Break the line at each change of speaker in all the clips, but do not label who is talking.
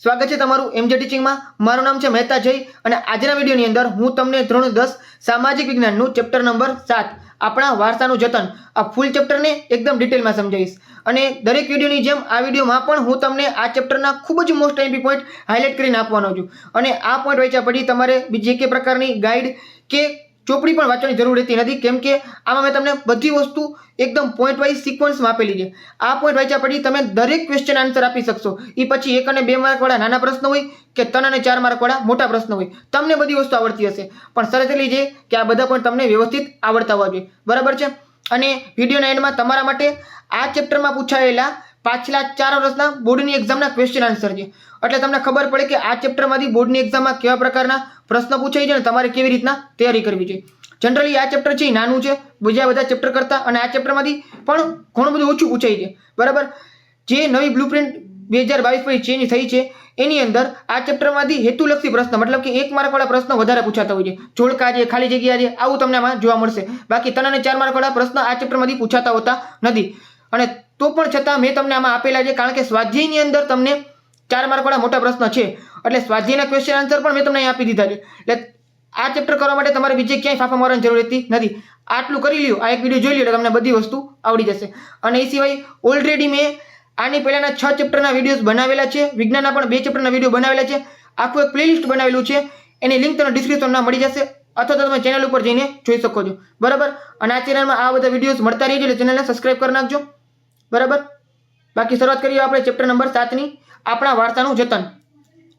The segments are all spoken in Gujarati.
સ્વાગત છે તમારું એમજે ટીચિંગમાં। મારું નામ છે મહેતા જય અને આજના વિડીયોની અંદર હું તમને ધોરણ 10 સામાજિક વિજ્ઞાનનું ચેપ્ટર નંબર 7 આપણા વારસાનું જતન આ ફૂલ ચેપ્ટરને એકદમ ડિટેલમાં સમજાવીશ અને દરેક વિડીયોની જેમ આ વિડીયોમાં પણ હું તમને આ ચેપ્ટરના ખૂબ જ મોસ્ટ એમ્પી પોઈન્ટ હાઇલાઇટ કરીને આપવાનો છું અને આ પોઈન્ટ વાંચ્યા પછી તમારે બીજી કે પ્રકારની ગાઈડ કે ચોપડી પણ વાંચવાની જરૂર રહેતી નથી, કેમ કે આમાં મેં તમને બધી વસ્તુ એકદમ પોઈન્ટ વાઇઝ સિક્વન્સમાં આપેલી છે। આ પોઈન્ટ વાંચ્યા પછી તમે દરેક ક્વેશ્ચન આન્સર આપી શકશો। એ પછી 1 અને 2 માર્કવાળા નાના પ્રશ્ન હોય કે 3 અને 4 માર્કવાળા મોટા પ્રશ્ન હોય, તમને બધી વસ્તુ આવડતી હશે, પણ શરત એટલી છે કે આ બધા પોઈન્ટ તમને વ્યવસ્થિત આવડતા હોવા જોઈએ, બરાબર છે। અને વિડીયોના એન્ડમાં તમારા માટે આ ચેપ્ટરમાં પૂછાયેલા પાછલા 4 વર્ષના બોર્ડની એક્ઝામના ક્વેશ્ચન આન્સર છે, એટલે તમને ખબર પડે કે આ ચેપ્ટરમાંથી બોર્ડની એક્ઝામમાં કેવા પ્રકારના પ્રશ્ન પૂછાય છે અને તમારે કેવી રીતના તૈયારી કરવી જોઈએ। જનરલી આ ચેપ્ટર છે એ નાનું છે બીજા બધા ચેપ્ટર કરતાં, અને આ ચેપ્ટરમાંથી પણ ઘણું બધું ઓછું પૂછાય છે, બરાબર। જે નવી બ્લુપ્રિન્ટ 2022 પછી ચેન્જ થઈ છે એની અંદર આ ચેપ્ટરમાંથી હેતુલક્ષી પ્રશ્ન મતલબ કે 1 માર્કવાળા પ્રશ્ન વધારે પૂછાતા હોય છે, જોડકા છે, ખાલી જગ્યા છે, આવું તમને આમાં જોવા મળશે। બાકી 3 અને 4 માર્કવાળા પ્રશ્ન આ ચેપ્ટરમાંથી પૂછાતા હોતા નથી, અને તો પણ છતાં મેં તમને આમાં આપેલા છે કારણ કે સ્વાધ્યાયની અંદર તમને 4 માર્કવાળા મોટા પ્રશ્ન છે, એટલે સ્વાધ્યાયના ક્વેશ્ચન આન્સર પણ મેં તમને અહીં આપી દીધા છે। એટલે આ ચેપ્ટર કરવા માટે તમારે બીજે ક્યાંય ફાફા મારવાની જરૂર રહેતી નથી, આટલું કરી લ્યો, આ એક વિડીયો જોઈ લ્યો એટલે તમને બધી વસ્તુ આવડી જશે। અને એ સિવાય ઓલરેડી મેં આની પહેલાના 6 ચેપ્ટરના વિડીયોઝ બનાવેલા છે, વિજ્ઞાનના પણ 2 ચેપ્ટરના વિડીયો બનાવેલા છે, આખું એક પ્લેલિસ્ટ બનાવેલું છે, એની લિંક તમને ડિસ્ક્રિપ્શનમાં મળી જશે અથવા તો તમે ચેનલ ઉપર જઈને જોઈ શકો છો, બરાબર। અને આ ચેનલમાં આ બધા વિડીયોઝ મળતા રહેજો એટલે ચેનલને સબસ્ક્રાઇબ કરી નાખજો, બરાબર। બાકી શરૂઆત કરીએ આપણે ચેપ્ટર નંબર 7ની આપણા વારસાનું જતન।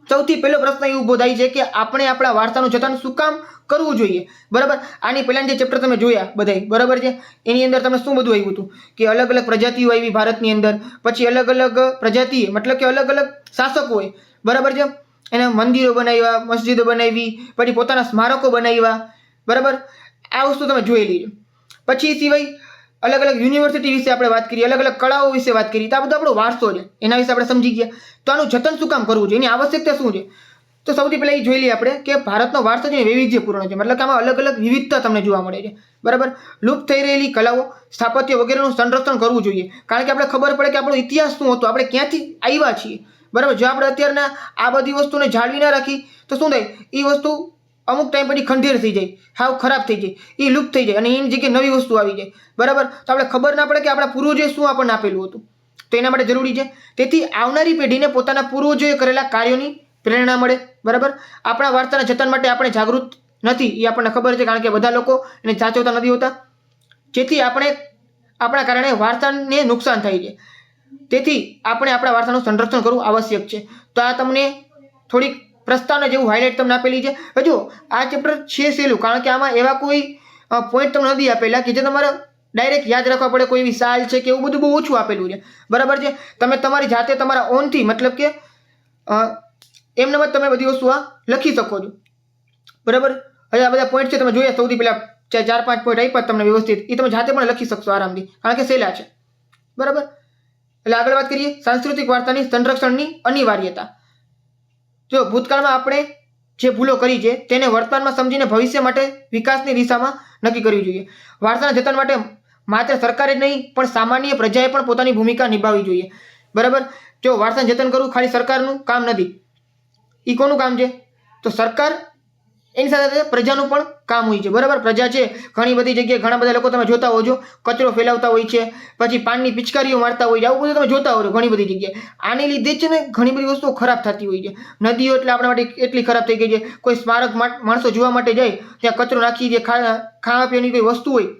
સૌથી પહેલો પ્રશ્ન એ ઊભો થાય છે કે આપણે આપણા વારસાનું જતન શું કામ કરવું જોઈએ, બરાબર। આની પહેલાના જે ચેપ્ટર તમે જોયા બધાય, બરાબર છે, એની અંદર તમને શું બધું આવ્યું હતું કે અલગ અલગ પ્રજાતિઓ આવી ભારતની અંદર, પછી અલગ અલગ પ્રજાતિ મતલબ કે અલગ અલગ શાસકો હોય, બરાબર છે, એને મંદિરો બનાવ્યા, મસ્જિદો બનાવી, પછી પોતાના સ્મારકો બનાવ્યા, બરાબર। આ વસ્તુ તમે જોયેલી છે। પછી એ સિવાય અલગ અલગ યુનિવર્સિટી વિશે આપણે વાત કરીએ, અલગ અલગ કળાઓ વિશે વાત કરીએ, તો આ બધો આપણો વારસો છે, એના વિશે આપણે સમજી ગયા। તો આનું જતન શું કામ કરવું જોઈએ, એની આવશ્યકતા શું છે, તો સૌથી પહેલા એ જોઈ લઈએ આપણે કે ભારતનો વારસો છે વૈવિધ્યપૂર્ણ છે, મતલબ કે આમાં અલગ અલગ વિવિધતા તમને જોવા મળે છે, બરાબર। લુપ્ત થઈ રહેલી કલાઓ, સ્થાપત્ય વગેરેનું સંરક્ષણ કરવું જોઈએ, કારણ કે આપણે ખબર પડે કે આપણો ઇતિહાસ શું હતો, આપણે ક્યાંથી આવ્યા છીએ, બરાબર। જો આપણે અત્યારના આ બધી વસ્તુને જાળવી ના રાખી તો શું થાય, એ વસ્તુ અમુક ટાઈમ પછી ખંડેર થઈ જાય, હાવ ખરાબ થઈ જાય, એ લુપ્ત થઈ જાય અને એની જગ્યાએ નવી વસ્તુ આવી જાય, બરાબર। તો આપણે ખબર ના પડે કે આપણા પૂર્વજોએ શું આપણને આપેલું હતું, તો એના માટે જરૂરી છે। તેથી આવનારી પેઢીને પોતાના પૂર્વજોએ કરેલા કાર્યોની પ્રેરણા મળે, બરાબર। આપણા વારસાના જતન માટે આપણે જાગૃત નથી એ આપણને ખબર છે, કારણ કે બધા લોકો એને સાચવતા નથી હોતા, જેથી આપણા કારણે વારસાને નુકસાન થાય છે, તેથી આપણે આપણા વારસાનું સંરક્ષણ કરવું આવશ્યક છે। તો આ તમને થોડીક પ્રસ્તાવના જેવું હાઇલાઇટ તમને આપેલી છે। હજુ આ ચેપ્ટર છે સહેલું, કારણ કે આમાં એવા કોઈ પોઈન્ટ તમને નથી આપેલા કે જે તમારે ડાયરેક્ટ યાદ રાખવા પડે, કોઈ એવી સાલ છે કે એવું બધું બહુ ઓછું આપેલું છે, બરાબર છે। તમે તમારી જાતે તમારા ઓનથી મતલબ કે એમને જ તમે બધી વસ્તુ આ લખી શકો છો, બરાબર। હવે આ બધા પોઈન્ટ છે તમે જોયા, સૌથી પહેલા 4-5 પોઈન્ટ આપ્યા તમને વ્યવસ્થિત, એ તમે જાતે પણ લખી શકશો આરામથી, કારણ કે સહેલા છે, બરાબર। એટલે આગળ વાત કરીએ સાંસ્કૃતિક વારસાની સંરક્ષણની અનિવાર્યતા। જો ભૂતકાળમાં આપણે જે ભૂલો કરી છે તેને વર્તમાનમાં સમજીને ભવિષ્ય માટે વિકાસની દિશામાં નક્કી કરવી જોઈએ। વારસાના જતન માટે માત્ર સરકારે જ નહીં પણ સામાન્ય પ્રજાએ પણ પોતાની ભૂમિકા નિભાવવી જોઈએ, બરાબર। જો વારસાનું જતન કરવું ખાલી સરકારનું કામ નથી, એ કોનું કામ છે, તો સરકાર એની સાથે સાથે પ્રજાનું પણ કામ હોય છે, બરાબર। પ્રજા છે ઘણી બધી જગ્યાએ ઘણા બધા લોકો તમે જોતા હોજો કચરો ફેલાવતા હોય છે, પછી પાનની પિચકારીઓ મારતા હોય છે, આવું બધું તમે જોતા હોજો ઘણી બધી જગ્યાએ। આની લીધે છે ને ઘણી બધી વસ્તુઓ ખરાબ થતી હોય છે, નદીઓ એટલે આપણા માટે એટલી ખરાબ થઈ ગઈ છે, કોઈ સ્મારક માણસો જોવા માટે જાય ત્યાં કચરો નાખી દે, ખાવા પીવાની કોઈ વસ્તુ હોય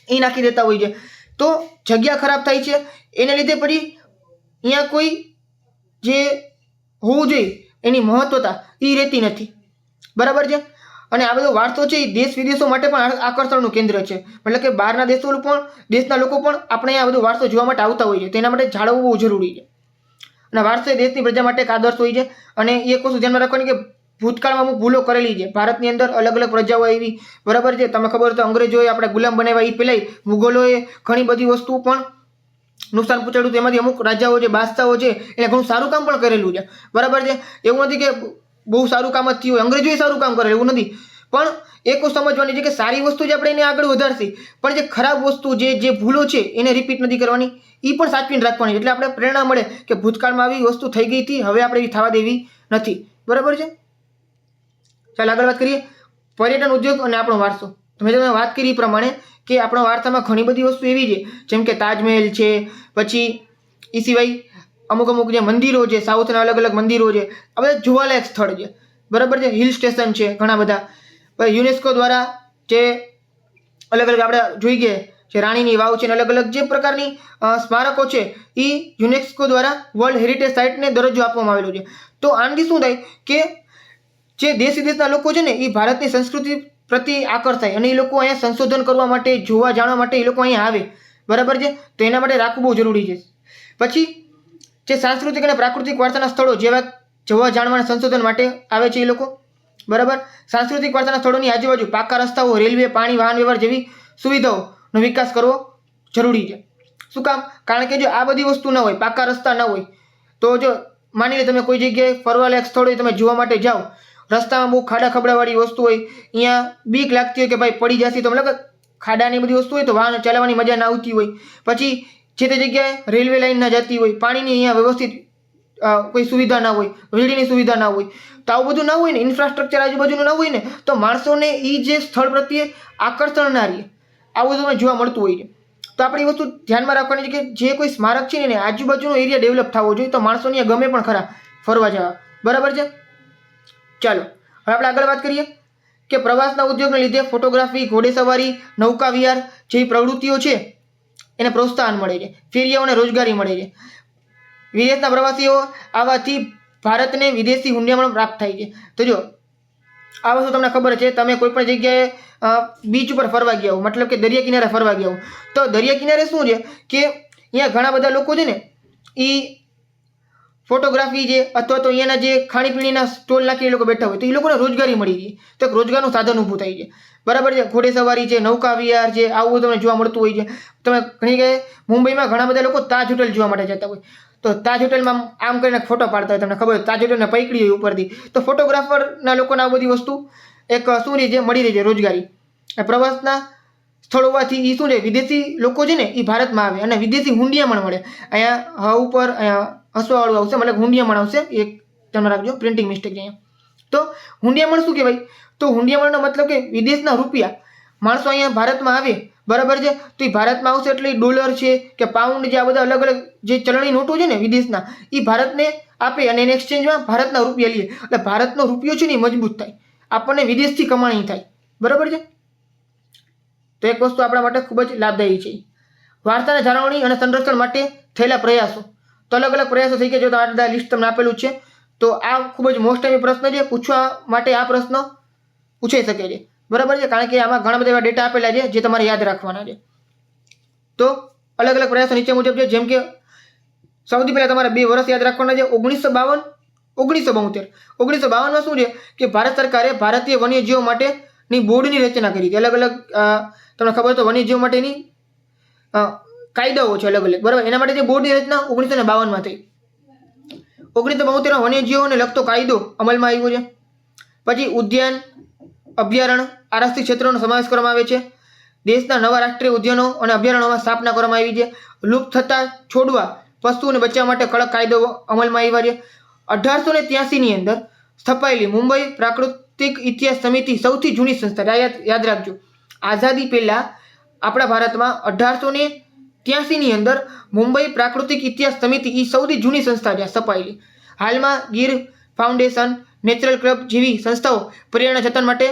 એ નાખી દેતા હોય છે, તો જગ્યા ખરાબ થાય છે, એને લીધે પછી અહીંયા કોઈ જે હોવું જોઈએ એની મહત્વતા એ રહેતી નથી, બરાબર છે। અને આ બધો વારસો છે એ દેશ વિદેશો માટે પણ આકર્ષણનું કેન્દ્ર છે, મતલબ કે બહારના દેશના લોકો પણ આપણે આ બધો વારસો જોવા માટે આવતા હોય છે, તેના માટે જાળવવું બહુ જરૂરી છે। અને વારસો એ દેશની પ્રજા માટે એક આદર્શ હોય છે, અને એક વસ્તુ ધ્યાનમાં રાખવાની કે ભૂતકાળમાં અમુક ભૂલો કરેલી છે, ભારતની અંદર અલગ અલગ પ્રજાઓ આવી, બરાબર છે, તમને ખબર તો અંગ્રેજોએ આપણે ગુલામ બનાવ્યા, એ પહેલાં મુગલોએ ઘણી બધી વસ્તુ પણ નુકસાન પહોંચાડ્યું, તેમાંથી અમુક રાજાઓ છે, બાદશાહો છે, એને ઘણું સારું કામ પણ કરેલું છે, બરાબર છે। એવું નથી કે બહુ સારું કામ જ થયું હોય, અંગ્રેજોએ સારું કામ કરેલું એવું નથી, પણ એક વસ્તુ સમજવાની છે કે સારી વસ્તુ જે આપણે એને આગળ વધારશે, પણ જે ખરાબ વસ્તુ જે ભૂલો છે એને રિપીટ નથી કરવાની, એ પણ સાચવીને રાખવાની. એટલે આપણે પ્રેરણા મળે કે ભૂતકાળમાં આવી વસ્તુ થઈ ગઈ હતી, હવે આપણે એવી થવા દેવી નથી. બરાબર છે. ચાલ આગળ વાત કરીએ. પર્યટન ઉદ્યોગ અને આપણો વારસો. મેં તમને વાત કરી એ પ્રમાણે કે આપણા વારસામાં ઘણી બધી વસ્તુ એવી છે, જેમ કે તાજમહેલ છે, પછી એ સિવાય અમુક જે મંદિરો છે, સાઉથના અલગ અલગ મંદિરો છે, આ બધા જોવાલાયક સ્થળ છે. બરાબર છે. હિલ સ્ટેશન છે ઘણા બધા. યુનેસ્કો દ્વારા જે અલગ અલગ આપણે જોઈ ગયા જે રાણીની વાવ છે, અલગ અલગ જે પ્રકારની સ્મારકો છે એ યુનેસ્કો દ્વારા વર્લ્ડ હેરિટેજ સાઇટને દરજ્જો આપવામાં આવેલો છે. તો આનાથી શું થાય કે જે દેશ વિદેશના લોકો છે ને એ ભારતની સંસ્કૃતિ પ્રતિ આકર્ષાય અને એ લોકો અહીંયા સંશોધન કરવા માટે, જોવા જાણવા માટે એ લોકો અહીંયા આવે. બરાબર છે. તો એના માટે રાખવું બહુ જરૂરી છે. પછી જે સાંસ્કૃતિક અને પ્રાકૃતિક વારસાના સ્થળો જેવા જોવા જાણવાના સંશોધન માટે આવે છે એ લોકો. બરાબર. સાંસ્કૃતિક વારસાના સ્થળોની આજુબાજુ પાકા રસ્તાઓ, રેલવે, પાણી, વાહન વ્યવહાર જેવી સુવિધાઓનો વિકાસ કરવો જરૂરી છે. શું કામ? કારણ કે જો આ બધી વસ્તુ ન હોય, પાકા રસ્તા ન હોય, તો જો માની લે તમે કોઈ જગ્યાએ ફરવાલાયક સ્થળો તમે જોવા માટે જાઓ, રસ્તામાં બહુ ખાડા ખબડાવાળી વસ્તુ હોય, અહીંયા બીક લાગતી હોય કે ભાઈ પડી જશે, તો મતલબ ખાડાની બધી વસ્તુ હોય તો વાહન ચલાવવાની મજા ના આવતી હોય. પછી જે તે જગ્યાએ રેલવે લાઈન ના જતી હોય, પાણીની અહીંયા વ્યવસ્થિત કોઈ સુવિધા ના હોય, વીજળીની સુવિધા ના હોય, તો આવું બધું ના હોય ને, ઇન્ફ્રાસ્ટ્રક્ચર આજુબાજુનું ના હોય ને, તો માણસોને એ જે સ્થળ પ્રત્યે આકર્ષણ ના રહે. આવું બધું જોવા મળતું હોય છે. તો આપણે એ વસ્તુ ધ્યાનમાં રાખવાની છે કે જે કોઈ સ્મારક છે ને આજુબાજુનો એરિયા ડેવલપ થવો જોઈએ, તો માણસોને ગમે પણ ખરા ફરવા જવા. બરાબર છે. ચાલો હવે આપણે આગળ વાત કરીએ કે પ્રવાસના ઉદ્યોગને લીધે ફોટોગ્રાફી, ઘોડેસવારી, નૌકા વિહાર જેવી પ્રવૃત્તિઓ છે એને પ્રોત્સાહન મળે છે, ફેરિયાઓને રોજગારી મળે છે. વિદેશના પ્રવાસીઓ આવવાથી ભારતને વિદેશી હુંડિયામણ પ્રાપ્ત થાય છે. તો જો આ વસ્તુ તમને ખબર છે, તમે કોઈ પણ જગ્યાએ બીચ ઉપર ફરવા ગયા હો, મતલબ કે દરિયા કિનારે ફરવા ગયા હો, તો દરિયા કિનારે શું છે કે અહીંયા ઘણા બધા લોકો છે ને એ ફોટોગ્રાફી છે અથવા તો અહીંયાના જે ખાણીપીણીના સ્ટોલ નાખી એ લોકો બેઠા હોય, તો એ લોકોને રોજગારી મળી રહી, તો એક રોજગારનું સાધન ઊભું થાય છે. બરાબર છે. ઘોડેસવારી છે, નૌકા વિહાર છે, આવું તમને જોવા મળતું હોય છે. તમે ઘણી જગ્યાએ મુંબઈમાં ઘણા બધા લોકો તાજ હોટલ જોવા માટે જતા હોય, તો તાજ હોટલમાં આમ કરીને ફોટો પાડતા હોય. તમને ખબર હોય તાજ હોટલને પૈકડી હોય ઉપરથી, તો ફોટોગ્રાફરના લોકોને આ બધી વસ્તુ એક શું રહી છે, મળી રહી છે રોજગારી. પ્રવાસના સ્થળ હોવાથી એ શું છે, વિદેશી લોકો છે ને એ ભારતમાં આવે અને વિદેશી હુંડિયામણ મળે. અહીંયા ઉપર અહીંયા હસવાવાળું આવશે, મતલબ હુંડિયામણ આવશે, એક તમે રાખજો, પ્રિન્ટિંગ મિસ્ટેક છે અહીંયા. તો હુંડિયામણ શું કહેવાય? તો હુંડિયામણનો મતલબ કે વિદેશના રૂપિયા માણસો અહીંયા ભારતમાં આવે. બરાબર છે. તો એ ભારતમાં આવશે એટલે ડોલર છે કે પાઉન્ડ, જે આ બધા અલગ અલગ જે ચલણી નોટો છે ને વિદેશના, એ ભારતને આપે અને એને એક્સચેન્જમાં ભારતના રૂપિયા લઈએ. એટલે ભારતનો રૂપિયો છે ને એ મજબૂત થાય, આપણને વિદેશથી કમાણી થાય. બરાબર છે. તો એક વસ્તુ આપણા માટે ખૂબ જ લાભદાયી છે. વારસાના જાળવણી અને સંરક્ષણ માટે થયેલા પ્રયાસો. તો અલગ અલગ પ્રયાસો થઈ ગયા, જો આ બધા લિસ્ટ તમને આપેલું છે. તો આ ખૂબ જ મોસ્ટ ટાઈમ પ્રશ્ન છે, પૂછવા માટે આ પ્રશ્ન પૂછાઈ શકે છે. બરાબર છે. કારણ કે આમાં ઘણા બધા એવા ડેટા આપેલા છે જે તમારે યાદ રાખવાના છે. તો અલગ અલગ પ્રયાસો નીચે મુજબ છે, જેમ કે સૌથી પહેલા તમારે 2 વર્ષ યાદ રાખવાના છે, 1952, 1972. 1952માં શું છે કે ભારત સરકારે ભારતીય વન્યજીવો માટેની બોર્ડની રચના કરી હતી. અલગ અલગ તમને ખબર તો વન્યજીવો માટેની કાયદાઓ છે અલગ અલગ. બરાબર. એના માટે જે બોર્ડની રચના 1952માં થઈ. 1972માં વન્યજીવોને લગતો કાયદો અમલમાં આવ્યો છે. પછી ઉદ્યાન, અભયારણ્ય, આરક્ષિત ક્ષેત્રોનો સમાવેશ કરવામાં આવે છે. દેશના નવા રાષ્ટ્રીય ઉદ્યાનો અને અભયારણ્યોમાં સ્થાપના કરવામાં આવી છે. લુપ્ત થતા છોડવા પશુઓને બચાવવા માટે કડક કાયદો અમલમાં આવ્યા છે. 1883ની અંદર સ્થપાયેલી મુંબઈ પ્રાકૃતિક ઇતિહાસ સમિતિ સૌથી જૂની સંસ્થા. યાદ રાખજો, આઝાદી પહેલા આપણા ભારતમાં 1883ની અંદર મુંબઈ પ્રાકૃતિક ઇતિહાસ સમિતિ એ સૌથી જૂની સંસ્થા છે સ્થપાયેલી. હાલમાં ગીર ફાઉન્ડેશન, નેચરલ ક્લબ જેવી સંસ્થાઓ પર્યાવરણ જતન માટે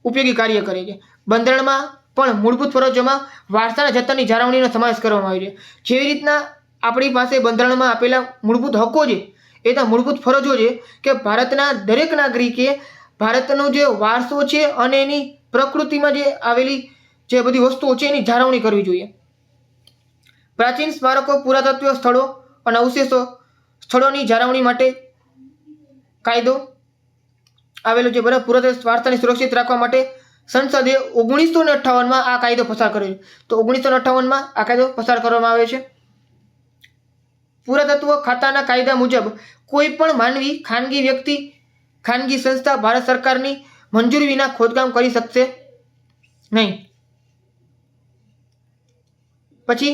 ઉપયોગી કાર્ય કરે છે. બંધારણમાં પણ મૂળભૂત ફરજોમાં વારસાના જતનની જાળવણીનો સમાવેશ કરવામાં આવ્યો છે. જેવી રીતના આપણી પાસે બંધારણમાં આપેલા મૂળભૂત હકો છે, એ તો મૂળભૂત ફરજો છે કે ભારતના દરેક નાગરિકે ભારતનો જે વારસો છે અને એની પ્રકૃતિમાં જે આવેલી જે બધી વસ્તુઓ છે એની જાળવણી કરવી જોઈએ. પ્રાચીન સ્મારકો, પુરાતત્વ સ્થળો અને અવશેષો સ્થળોની જાળવણી માટે કાયદો આવેલો છે. બરાબર. પુરાતત્વ વારસાને સુરક્ષિત રાખવા માટે સંસદે 1958માં આ કાયદો પસાર કર્યો છે. તો 1958માં આ કાયદો પસાર કરવામાં આવે છે. પુરાતત્વ ખાતાના કાયદા મુજબ કોઈ પણ માનવી, ખાનગી વ્યક્તિ, ખાનગી સંસ્થા ભારત સરકારની મંજૂરી વિના ખોદકામ કરી શકશે નહીં. પછી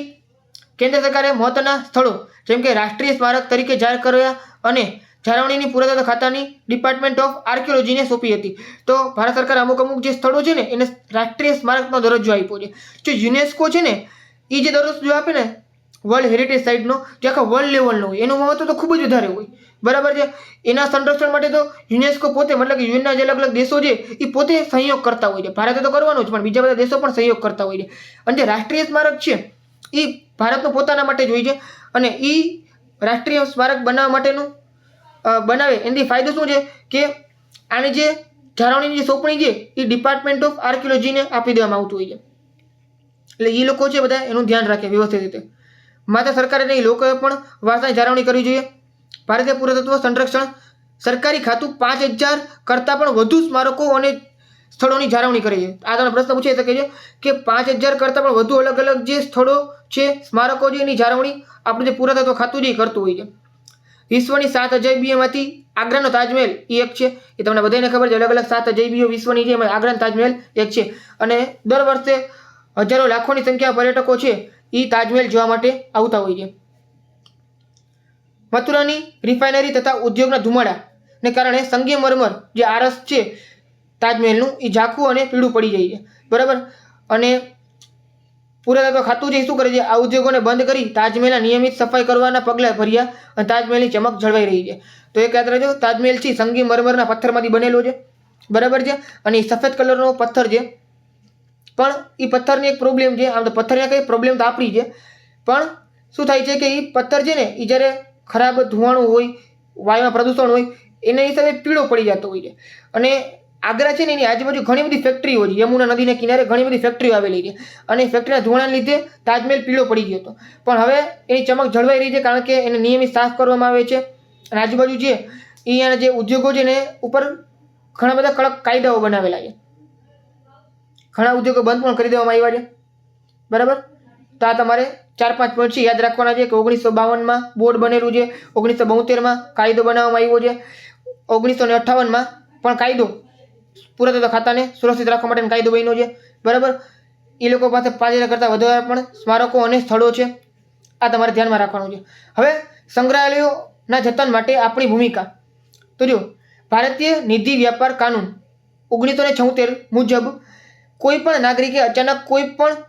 કેન્દ્ર સરકારે મહત્વના સ્થળો જેમ કે રાષ્ટ્રીય સ્મારક તરીકે જાહેર કર્યા અને જાળવણીની પુરાતત્વ ખાતાની ડિપાર્ટમેન્ટ ઓફ આર્કિયોલોજીને સોંપી હતી. તો ભારત સરકારે અમુક જે સ્થળો છે ને એને રાષ્ટ્રીય સ્મારકનો દરજ્જો આપ્યો છે. જો યુનેસ્કો છે ને એ જે દરજ્જો આપે ને વર્લ્ડ હેરિટેજ સાઇટનો જે આખા વર્લ્ડ લેવલનો હોય એનું મહત્વ તો ખૂબ જ વધારે હોય. બરાબર છે. એના સંરક્ષણ માટે તો યુનેસ્કો પોતે મતલબ કે યુએનના જે અલગ અલગ દેશો છે એ પોતે સહયોગ કરતા હોય છે. ભારતે તો કરવાનું જ પણ બીજા બધા દેશો પણ સહયોગ કરતા હોય છે. અને જે રાષ્ટ્રીય સ્મારક છે એ ભારતનું પોતાના માટે જ હોય છે અને એ રાષ્ટ્રીય સ્મારક બનાવવા માટેનું બનાવે એનાથી ફાયદો શું છે કે આની જે જાળવણીની જે સોંપણી છે એ ડિપાર્ટમેન્ટ ઓફ આર્કિયોલોજીને આપી દેવામાં આવતું હોય છે. એટલે એ લોકો છે બધા એનું ધ્યાન રાખે વ્યવસ્થિત રીતે. માત્ર સરકારે નહીં, લોકોએ પણ વારસાની જાળવણી કરવી જોઈએ. ભારતીય પુરાતત્વ સંરક્ષણ સરકારી ખાતું 5000 કરતાં પણ વધુ સ્મારકો અને સ્થળોની જાળવણી કરે છે. આ તમને પ્રશ્ન પૂછી શકે છે કે 5000 કરતાં પણ વધુ અલગ અલગ જે સ્થળો છે સ્મારકો છે એની જાળવણી આપણું જે પુરાતત્વ ખાતું છે એ કરતું હોય છે. વિશ્વની 7 અજાયબીઓમાંથી આગ્રાનો તાજમહેલ એ એક છે. એ તમને બધાને ખબર છે. અલગ અલગ 7 અજાયબીઓ વિશ્વની છે એમાં આગ્રાનો તાજમહેલ એક છે. અને દર વર્ષે હજારો લાખોની સંખ્યા પર્યટકો છે એ તાજમહેલ જોવા માટે આવતા હોય છે. મથુરાની રિફાઇનરી તથા ઉદ્યોગના ધુમાડાને કારણે સંગમરમર જે આરસ છે તાજમહેલનું એ ઝાંખું અને પીળું પડી જાય છે. બરાબર. અને પુરાતત્વ ખાતું છે શું કરે છે, આ ઉદ્યોગોને બંધ કરી તાજમહેલના નિયમિત સફાઈ કરવાના પગલાં ભર્યા અને તાજમહેલની ચમક જળવાઈ રહી છે. તો એક યાદ રાખજો, તાજમહેલ છે સંગમરમરના પથ્થરમાંથી બનેલો છે. બરાબર છે. અને એ સફેદ કલરનો પથ્થર છે. પણ એ પથ્થરની એક પ્રોબ્લેમ છે. આમ તો પથ્થરની કઈ પ્રોબ્લેમ તો આપણી છે, પણ શું થાય છે કે એ પથ્થર છે ને એ જ્યારે ખરાબ ધુવાણું હોય, વાયુમાં પ્રદૂષણ હોય એના હિસાબે પીળો પડી જતો હોય છે. અને આગ્રા છે ને એની આજુબાજુ ઘણી બધી ફેક્ટરીઓ છે. યમુના નદીના કિનારે ઘણી બધી ફેક્ટરીઓ આવેલી છે અને ફેક્ટરીના ધુવાણાના લીધે તાજમહેલ પીળો પડી ગયો હતો. પણ હવે એની ચમક જળવાઈ રહી છે કારણ કે એને નિયમિત સાફ કરવામાં આવે છે. અને આજુબાજુ જે અહીંયાના જે ઉદ્યોગો છે ને ઉપર ઘણા બધા કડક કાયદાઓ બનાવેલા છે. ઘણા ઉદ્યોગો બંધ પણ કરી દેવામાં આવ્યા છે. બરાબર. તો આ તમારે 4-5 પોઈન્ટ છે યાદ રાખવાના છે કે 1952માં બોર્ડ બનેલું છે, 1972માં કાયદો બનાવવામાં આવ્યો છે, 1958માં પણ કાયદો પુરાતત્વ ખાતાને સુરક્ષિત રાખવા માટેનો કાયદો બન્યો છે. બરાબર. એ લોકો પાસે 5000 કરતાં વધારે પણ સ્મારકો અને સ્થળો છે. આ તમારે ધ્યાનમાં રાખવાનું છે. હવે સંગ્રહાલયોના જતન માટે આપણી ભૂમિકા. તો જો ભારતીય નિધિ વ્યાપાર કાનૂન 1976 મુજબ કોઈ પણ નાગરિકે અચાનક કોઈ પણ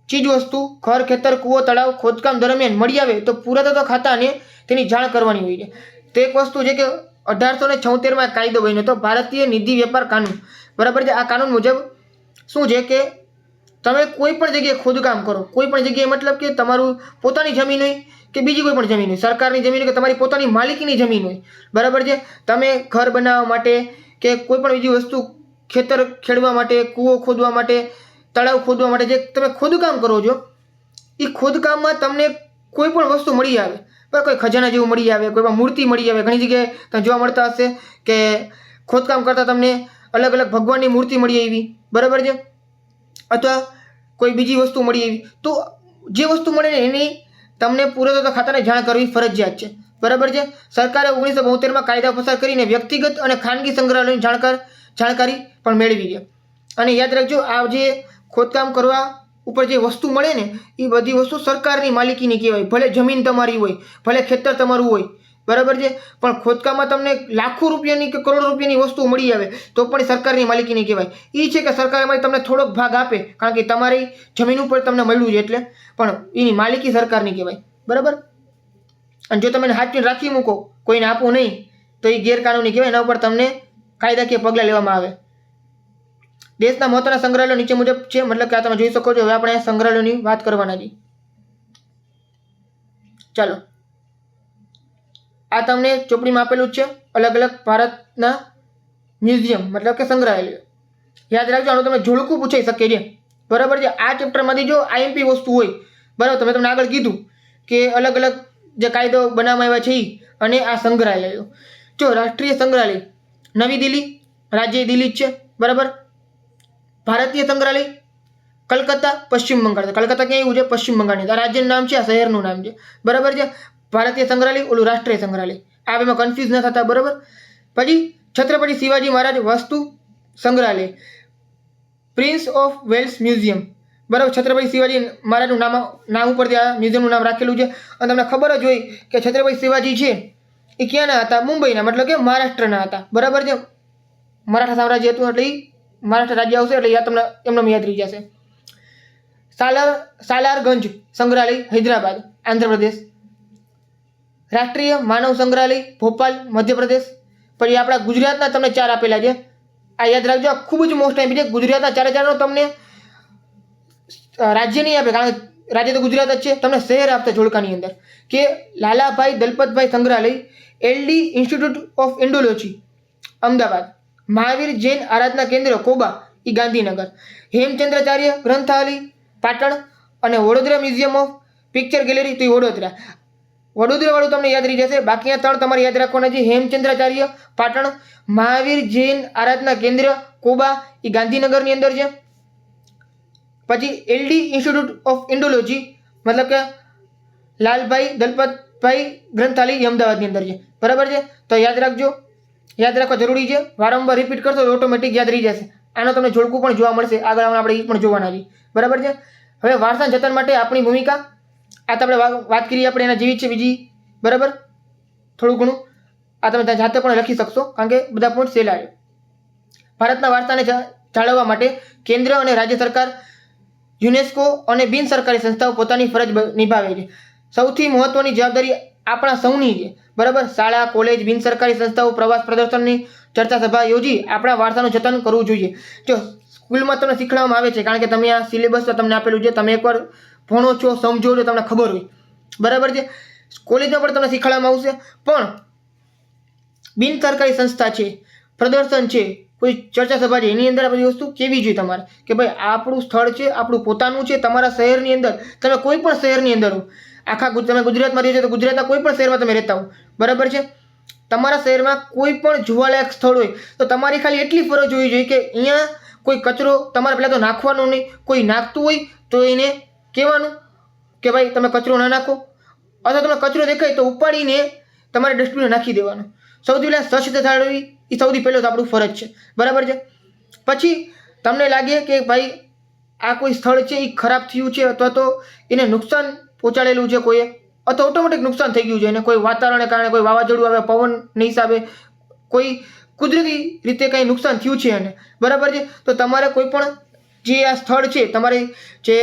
ચીજ વસ્તુ, ઘર, ખેતર, કૂવો, તળાવ ખોદકામ દરમિયાન મળી આવે તો પુરાતત્વ ખાતાને તેની જાણ કરવાની હોય છે. તો એક વસ્તુ છે કે 1876માં કાયદો બન્યો હતો, ભારતીય નિધિ વ્યાપાર કાનૂન. બરાબર છે. આ કાનૂન મુજબ શું છે કે તમે કોઈ પણ જગ્યાએ ખોદકામ કરો, કોઈ પણ જગ્યાએ મતલબ કે તમારું પોતાની જમીન હોય કે બીજી કોઈ પણ જમીન હોય, સરકારની જમીન હોય કે તમારી પોતાની માલિકીની જમીન હોય. બરાબર છે. તમે ઘર બનાવવા માટે કે કોઈ પણ બીજી વસ્તુ, ખેતર ખેડવા માટે, કૂવો ખોદવા માટે, તળાવ ખોદવા માટે જે તમે ખોદકામ કરો છો એ ખોદકામમાં તમને કોઈ પણ વસ્તુ મળી આવે, બરાબર, કોઈ ખજાના જેવું મળી આવે, કોઈ પણ મૂર્તિ મળી આવે. ઘણી જગ્યાએ તમે જોવા મળતા હશે કે ખોદકામ કરતાં તમને અલગ અલગ ભગવાનની મૂર્તિ મળી આવી. બરાબર છે. અથવા કોઈ બીજી વસ્તુ મળી આવી. તો જે વસ્તુ મળે ને એની તમને પુરાતત્વ ખાતાને જાણ કરવી ફરજિયાત છે. બરાબર છે. સરકારે 1972માં કાયદા પસાર કરીને વ્યક્તિગત અને ખાનગી સંગ્રહાલયોની જાણકારી પણ મેળવી છે. અને યાદ રાખજો, આ જે ખોદકામ કરવા ઉપર જે વસ્તુ મળે ને એ બધી વસ્તુ સરકારની માલિકીની કહેવાય. ભલે જમીન તમારી હોય, ભલે ખેતર તમારું હોય. બરાબર છે. પણ ખોદકામમાં તમને લાખો રૂપિયાની કે કરોડો રૂપિયાની વસ્તુ મળી આવે તો પણ સરકારની માલિકીની કહેવાય. એ છે કે સરકાર તમને થોડોક ભાગ આપે કારણ કે તમારી જમીન ઉપર તમને મળ્યું છે એટલે, પણ એની માલિકી સરકારની કહેવાય. બરાબર. અને જો તમે હાથથી રાખી મૂકો, કોઈને આપવું નહીં, તો એ ગેરકાનૂની કહેવાય. એના ઉપર તમને કાયદાકીય પગલાં લેવામાં આવે. દેશના મહત્વના સંગ્રહાલયો નીચે મુજબ છે. મતલબ કે આ તમે જોઈ શકો છો. હવે આપણે સંગ્રહાલયોની વાત કરવાના છીએ. ચાલો, આ તમને ચોપડીમાં આપેલું જ છે. અલગ અલગ ભારતના મ્યુઝિયમ મતલબ કે સંગ્રહાલયો. યાદ રાખજો, આનું તમે જોડકું પૂછાઈ શકે છે. બરાબર છે. આ ચેપ્ટરમાંથી જો આઈએમપી વસ્તુ હોય, બરાબર, તમે તમને આગળ કીધું કે અલગ અલગ જે કાયદો બનાવવામાં આવ્યા છે અને આ સંગ્રહાલયો. જો રાષ્ટ્રીય સંગ્રહાલય નવી દિલ્હી, રાજ્ય દિલ્હી જ છે. બરાબર. ભારતીય સંગ્રહાલય કલકત્તા, પશ્ચિમ બંગાળ. કલકત્તા ક્યાં આવ્યું છે? પશ્ચિમ બંગાળની. આ રાજ્યનું નામ છે, આ શહેરનું નામ છે. બરાબર છે. ભારતીય સંગ્રહાલય, ઓલું રાષ્ટ્રીય સંગ્રહાલય. આ બેમાં કન્ફ્યુઝ ન થતા. બરાબર. પછી છત્રપતિ શિવાજી મહારાજ વસ્તુ સંગ્રહાલય, પ્રિન્સ ઓફ વેલ્સ મ્યુઝિયમ, બરાબર. છત્રપતિ શિવાજી મહારાજનું નામ ઉપરથી આ મ્યુઝિયમનું નામ રાખેલું છે. અને તમને ખબર જ હોય કે છત્રપતિ શિવાજી છે એ ક્યાંના હતા? મુંબઈના, મતલબ કે મહારાષ્ટ્રના હતા, બરાબર છે. મરાઠા સામ્રાજ્ય હતું એટલે મરાઠા રાજ્ય આવશે એટલે તમને એમનો યાદ રહી જશે. સાલારગંજ સંગ્રહાલય, હૈદરાબાદ, આંધ્રપ્રદેશ. રાષ્ટ્રીય માનવ સંગ્રહાલય, ભોપાલ, મધ્યપ્રદેશ. પછી આપણા ગુજરાતના તમને 4 આપેલા છે, આ યાદ રાખજો. આ ખૂબ જ મોસ્ટ ટાઈમ છે. ગુજરાતના 4 તમને રાજ્ય નહીં આપે, કારણ કે રાજ્ય તો ગુજરાત જ છે. તમને શહેર આપશે જોડકાની અંદર કે લાલાભાઈ દલપતભાઈ સંગ્રહાલય, LD institute of indology, Ahmedabad. Mahavir Jain Aradhana Kendra, Koba, એ ગાંધીનગર. હેમચંદ્રાચાર્ય ગ્રંથાલય, પાટણ. અને Vadodara museum of picture gallery, તો એ વડોદરા. વડોદરાવાળું તમને યાદ રહી જશે. બાકી 3 તમારે યાદ રાખવાના છે. હેમચંદ્રાચાર્ય પાટણ, મહાવીર જૈન આરાધના કેન્દ્ર, કોબા, એ ગાંધીનગરની અંદર છે. પછી એલડી ઇન્સ્ટિટ્યૂટ ઓફ ઇન્ડોલોજી, મતલબ કે લાલભાઈ દલપતભાઈ ગ્રંથાલય, એ અમદાવાદની અંદર છે, બરાબર છે. તો યાદ રાખજો, યાદ રાખવા જરૂરી છે. વારંવાર રિપીટ કરશો તો ઓટોમેટિક યાદ રહી જશે. આનો તમને જોડકું પણ જોવા મળશે, આગળ આપણે એ પણ જોવાના છીએ, બરાબર છે. હવે વારસાના જતન માટે આપણી ભૂમિકા, આ તો આપણે વાત કરીએ આપણે એના જેવી છે બીજી, બરાબર. થોડું ઘણું આ તમે જાતે પણ લખી શકશો, કારણ કે બધા પોઈન્ટ સહેલા છે. ભારતના વારસાને જાળવવા માટે કેન્દ્ર અને રાજ્ય સરકાર, યુનેસ્કો અને બિન સરકારી સંસ્થાઓ પોતાની ફરજ નિભાવે છે. સૌથી મહત્વની જવાબદારી આપણા સૌની છે, બરાબર. શાળા, કોલેજ, બિન સરકારી સંસ્થાઓ પ્રવાસ પ્રદર્શનની ચર્ચા સભા યોજી આપણા વારસાનું જતન કરવું જોઈએ. જો સ્કૂલમાં તમને શીખવાડવામાં આવે છે, કારણ કે તમે આ સિલેબસ તમને આપેલું છે, તમે એકવાર ભણો છો, સમજો છો, તમને ખબર હોય, બરાબર છે. કોલેજમાં પણ તમને શીખવાડવામાં આવશે. પણ બિન સરકારી સંસ્થા છે, પ્રદર્શન છે, કોઈ ચર્ચા સભા છે, એની અંદર આ બધી વસ્તુ કેવી જોઈએ તમારે કે ભાઈ આપણું સ્થળ છે, આપણું પોતાનું છે. તમારા શહેરની અંદર, તમે કોઈ પણ શહેરની અંદર હો, આખા તમે ગુજરાતમાં રહો છો તો ગુજરાતના કોઈ પણ શહેરમાં તમે રહેતા હો, બરાબર છે. તમારા શહેરમાં કોઈ પણ જોવાલાયક સ્થળ હોય તો તમારી ખાલી એટલી ફરજ હોવી જોઈએ કે અહીંયા કોઈ કચરો તમારે પહેલાં તો નાખવાનો નહીં. કોઈ નાખતું હોય તો એને કહેવાનું કે ભાઈ તમે કચરો ના નાખો, અથવા તમે કચરો દેખાય તો ઉપાડીને તમારે ડસ્ટબિનમાં નાખી દેવાનો. સૌથી પહેલાં સ્વચ્છતા જાળવવી એ સૌથી પહેલો તો આપણું ફરજ છે, બરાબર છે. પછી તમને લાગે કે ભાઈ આ કોઈ સ્થળ છે એ ખરાબ થયું છે, અથવા તો એને નુકસાન પહોંચાડેલું છે કોઈએ, અથવા ઓટોમેટિક નુકસાન થઈ ગયું છે એને કોઈ વાતાવરણને કારણે, કોઈ વાવાઝોડું આવે, પવનની હિસાબે, કોઈ કુદરતી રીતે કંઈ નુકસાન થયું છે એને, બરાબર છે. તો તમારે કોઈ પણ જે આ સ્થળ છે, તમારે જે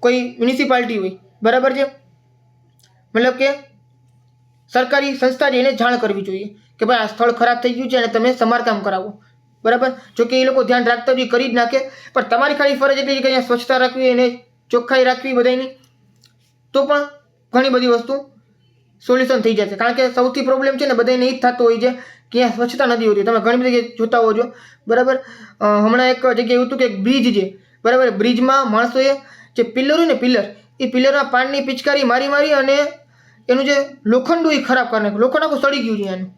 કોઈ મ્યુનિસિપાલિટી હોય, બરાબર છે, મતલબ કે સરકારી સંસ્થા છે, એને જાણ કરવી જોઈએ કે ભાઈ આ સ્થળ ખરાબ થઈ ગયું છે અને તમે સમારકામ કરાવો, બરાબર. જો કે એ લોકો ધ્યાન રાખતા જ કરી જ નાખે, પણ તમારી ખાલી ફરજ એટલી છે કે અહીંયા સ્વચ્છતા રાખવી, એને ચોખ્ખાઈ રાખવી બધાની, તો પણ ઘણી બધી વસ્તુ સોલ્યુશન થઈ જશે. કારણ કે સૌથી પ્રોબ્લેમ છે ને બધાને એ જ થતો હોય છે કે અહીંયા સ્વચ્છતા નથી હોતી. તમે ઘણી બધી જગ્યાએ જોતા હો છો, બરાબર. હમણાં એક જગ્યાએ એવું હતું કે એક બ્રિજ છે, બરાબર. બ્રિજમાં માણસોએ જે પિલ્લર હોય ને, એ પિલ્લરમાં પાણીની પિચકારી મારી અને એનું જે લોખંડ એ ખરાબ કરી નાખ્યું. લોખંડ આખું સડી ગયું છે એનું,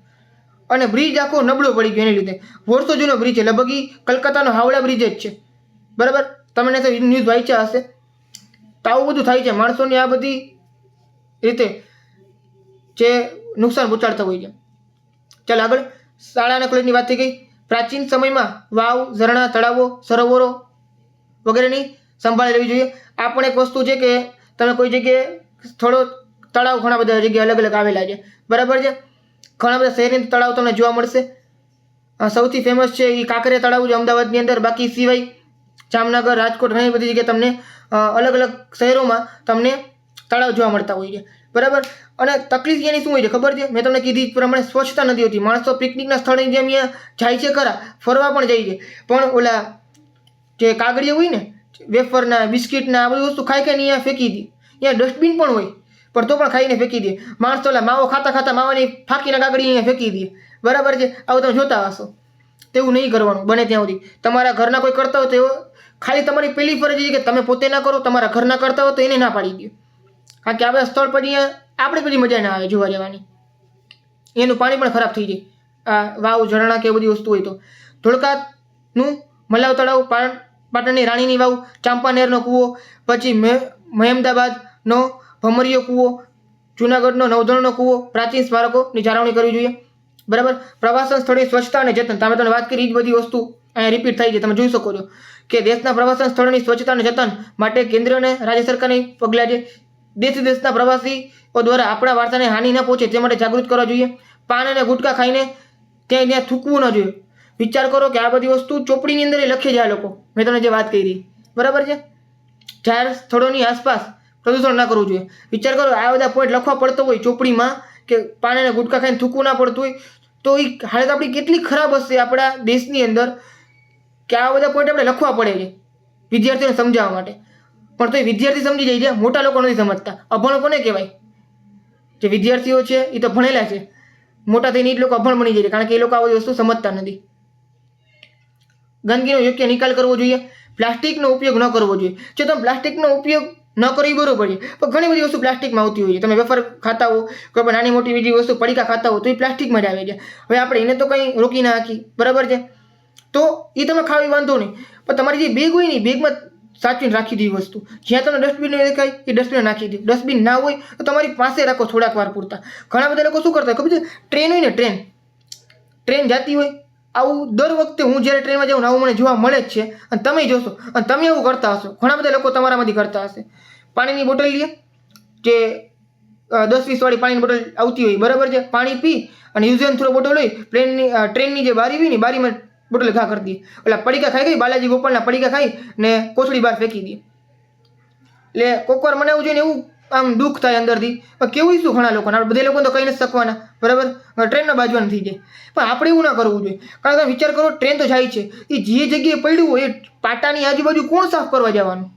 અને બ્રિજ આખો નબળો પડી ગયો એને લીધે. વર્ષો જૂનો બ્રિજ છે, લગભગ કલકત્તાનો હાવડા બ્રિજ જ છે, બરાબર. તમને તો ન્યૂઝ વાંચ્યા હશે. તો આવું બધું થાય છે, માણસોની આ બધી રીતે જે નુકસાન પહોંચાડતા હોય છે. ચાલ આગળ, શાળા અને કોલેજની વાત થઈ ગઈ. પ્રાચીન સમયમાં વાવ, ઝરણા, તળાવો, સરોવરો વગેરેની સંભાળ લેવી જોઈએ. આ પણ એક વસ્તુ છે કે તમે કોઈ જગ્યાએ થોડો તળાવ, ઘણા બધા જગ્યાએ અલગ અલગ આવેલા છે, બરાબર છે. ઘણા બધા શહેરની તળાવ તમને જોવા મળશે. સૌથી ફેમસ છે એ કાંકરિયા તળાવ છે અમદાવાદની અંદર. બાકી સિવાય જામનગર, રાજકોટ, ઘણી બધી જગ્યાએ તમને અલગ અલગ શહેરોમાં તમને તળાવ જોવા મળતા હોય છે, બરાબર. અને તકલીફ એની શું હોય છે ખબર છે? મેં તમને કીધી પ્રમાણે સ્વચ્છતા નથી હોતી. માણસો પિકનિકના સ્થળે જેમ અહીંયા જાય છે ખરા, ફરવા પણ જાય છે, પણ ઓલા જે કાગળિયા હોય ને, વેફરના, બિસ્કિટના, આ બધી વસ્તુ ખાઈ અહીંયા ફેંકી દે. અહીંયા ડસ્ટબિન પણ હોય, પણ તો પણ ખાઈને ફેંકી દે. માણસો ઓલા માવો ખાતા માવાની ફાંકીના કાગળી અહીંયા ફેંકી દે, બરાબર છે. આવું તમે જોતા હશો. તેવું નહીં કરવાનું બને ત્યાં સુધી. તમારા ઘરના કોઈ કરતા હોય તો ખાલી તમારી પહેલી ફરજ છે કે તમે પોતે ના કરો, તમારા ઘરના કરતા હોય તો એને ના પાડી દો. કારણ કે આ બધા સ્થળ પર અહીંયા આપણે બધી મજા ના આવે જોવા જવાની. એનું પાણી પણ ખરાબ થઈ જાય, આ વાવ, ઝરણા કે બધી વસ્તુ હોય તો. ધોળકાનું મલાવ તળાવ, પાટણની રાણીની વાવ, ચાંપાનેરનો કૂવો, પછી મહેમદાબાદનો ભમરીયો કૂવો, જૂનાગઢનો નવધણનો કૂવો, પ્રાચીન સ્મારકોની જાળવણી કરવી જોઈએ. બરાબર. પ્રવાસન સ્થળોની સ્વચ્છતા અને જતન, તમે તમને વાત કરી એ જ બધી વસ્તુ અહીંયા રિપીટ થાય છે. તમે જોઈ શકો છો કે દેશના પ્રવાસન સ્થળોની સ્વચ્છતા અને જતન માટે કેન્દ્ર અને રાજ્ય સરકારની પગલાં છે. દેશ વિદેશના પ્રવાસીઓ દ્વારા આપણા વારસાને હાનિ ન પહોંચે તે માટે જાગૃત કરવા જોઈએ. પાન અને ગુટકા ખાઈને ત્યાં થૂકવું ન જોઈએ. વિચાર કરો કે આ બધી વસ્તુ ચોપડીની અંદર લખે છે આ લોકો, મેં તમને જે વાત કરી, બરાબર છે. જાહેર સ્થળોની આસપાસ પ્રદૂષણ ના કરવું જોઈએ. વિચાર કરો આ બધા પોઈન્ટ લખવા પડતો હોય ચોપડીમાં કે પાન અને ગુટકા ખાઈને થૂકવું ના પડતું હોય, તો એ હાલત આપણી કેટલી ખરાબ હશે આપણા દેશની અંદર કે આ બધા પોઈન્ટ આપણે લખવા પડે છે વિદ્યાર્થીઓને સમજાવવા માટે. પણ તો એ વિદ્યાર્થી સમજી જાય છે, મોટા લોકો નથી સમજતા. અભણ કોને કહેવાય? જે વિદ્યાર્થીઓ છે એ તો ભણેલા છે, મોટા થઈને એ જ લોકો અભણ બની જાય છે, કારણ કે એ લોકો આ બધી વસ્તુ સમજતા નથી. ગંદકીનો યોગ્ય નિકાલ કરવો જોઈએ. પ્લાસ્ટિકનો ઉપયોગ ન કરવો જોઈએ. જો તમે પ્લાસ્ટિકનો ઉપયોગ ન કરો એ બરોબર છે, પણ ઘણી બધી વસ્તુ પ્લાસ્ટિકમાં આવતી હોય છે. તમે વેફર ખાતા હો, કોઈ પણ નાની મોટી બીજી વસ્તુ પડીકા ખાતા હો, તો એ પ્લાસ્ટિકમાં જ આવે છે. હવે આપણે એને તો કંઈ રોકી ના નાખી, બરાબર છે. તો એ તમે ખાવી વાંધો નહીં, પણ તમારી જે બેગ હોય ને, બેગમાં સાચવીને રાખી દે વસ્તુ. જ્યાં તમને ડસ્ટબિન દેખાય એ ડસ્ટબિન નાખી દે. ડસ્ટબિન ના હોય તો તમારી પાસે રાખો થોડાક વાર પૂરતા. ઘણા બધા લોકો શું કરતા હોય ખબર છે? ટ્રેન હોય ને, ટ્રેન જતી હોય, આવું દર વખતે હું જ્યારે ટ્રેનમાં જાઉં ને આવું મને જોવા મળે જ છે. અને તમે જોશો અને તમે એવું કરતા હશો, ઘણા બધા લોકો તમારામાંથી કરતા હશે. પાણીની બોટલ લે, જે 10-20 વાળી પાણીની બોટલ આવતી હોય, બરાબર છે. પાણી પી અને યુઝ એન્ડ થ્રો બોટલ હોય, ટ્રેનની જે બારી હોય ને, બારીમાં બોટલ ઘા કરી દે. એટલે પડીકા ખાઈ ગઈ, બાલાજી ગોપાલના પડીકા ખાઈ ને કોથળી બહાર ફેંકી દે. એટલે કોકવાર મને એવું જોઈને એવું આમ દુઃખ થાય અંદરથી. પણ કેવું શું ઘણા લોકોને, આપણે બધા લોકોને તો કહી નથી શકવાના, બરાબર. ટ્રેનના બાજવાનું થઈ જાય. પણ આપણે એવું ના કરવું જોઈએ, કારણ કે તમે વિચાર કરો, ટ્રેન તો જાય છે, એ જે જગ્યાએ પડ્યું હોય એ પાટાની આજુબાજુ કોણ સાફ કરવા જવાનું?